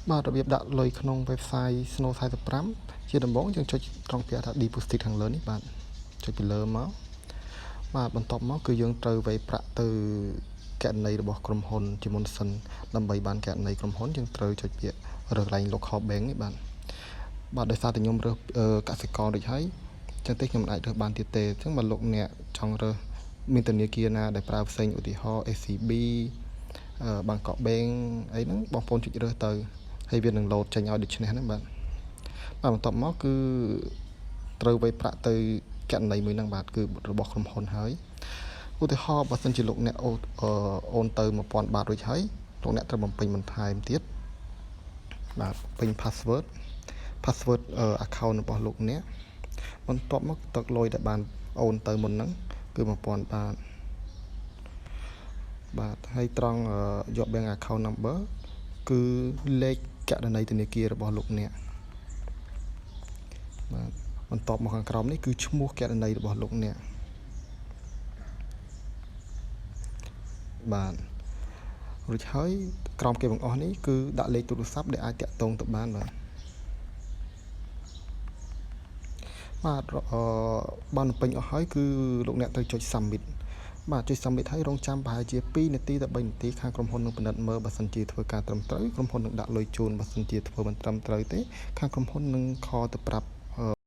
បាទរបៀបដាក់លុយក្នុង website Snow45 ជាដំបូងយើងចុចត្រង់ពាក្យថា deposit ខាងលើនេះបាទចុចពីលើមកបាទបន្ទាប់មកគឺយើងត្រូវវាយប្រាក់ទៅគណនីរបស់ក្រុមហ៊ុនជាមុនសិនដើម្បីបានគណនីក្រុមហ៊ុនយើងត្រូវចុចពាក្យរើសកន្លែង local bank នេះបាទដោយសារតែខ្ញុំរើសកសិករដូចហើយចឹងទេខ្ញុំអាចរើសបានទៀតទេអញ្ចឹងបើលោកអ្នកចង់រើសមានធនាគារណាដែលប្រើផ្សេងឧទាហរណ៍ ACB បាងកក bank អីហ្នឹងបងប្អូនចុចរើសទៅហើយវានឹង load ចេញឲ្យដូចនេះហ្នឹងបាទបន្ទាប់មកគឺត្រូវវាយប្រាក់ទៅគណនីមួយហ្នឹងបាទគឺរបស់ក្រុមហ៊ុនហើយឧទាហរណ៍បើសិនជាលោកអ្នកអូនទៅ 1000 បាតរួចហើយលោកអ្នកត្រូវបំពេញបន្ថែមទៀតបាទពេញ password account របស់លោកអ្នកបន្ទាប់មកទឹកលុយដែលបានអូនទៅមុនហ្នឹងគឺ 1000 បាតបាទហើយត្រង់យក bank account number គឺលេខគណនីធនាគាររបស់លោកអ្នកបាទបន្ទាប់មកខាងក្រោមនេះគឺឈ្មោះគណនីរបស់លោកអ្នកបាទរួចហើយក្រោមគេបង្អស់នេះគឺដាក់លេខទូរស័ព្ទដែលអាចតាក់ទងទៅបានបាទបានពេញអស់ហើយគឺលោកអ្នកត្រូវចុច submit បាទចុច submit ហើយរងចាំប្រហែលជា2នាទីដល់3នាទីខាងក្រុមហ៊ុននឹងពិនិត្យមើលបើសិនជាធ្វើការត្រឹមត្រូវក្រុមហ៊ុននឹងដាក់លុយជូនបើសិនជាធ្វើមិនត្រឹមត្រូវទេខាងក្រុមហ៊ុននឹងខលទៅប្រាប់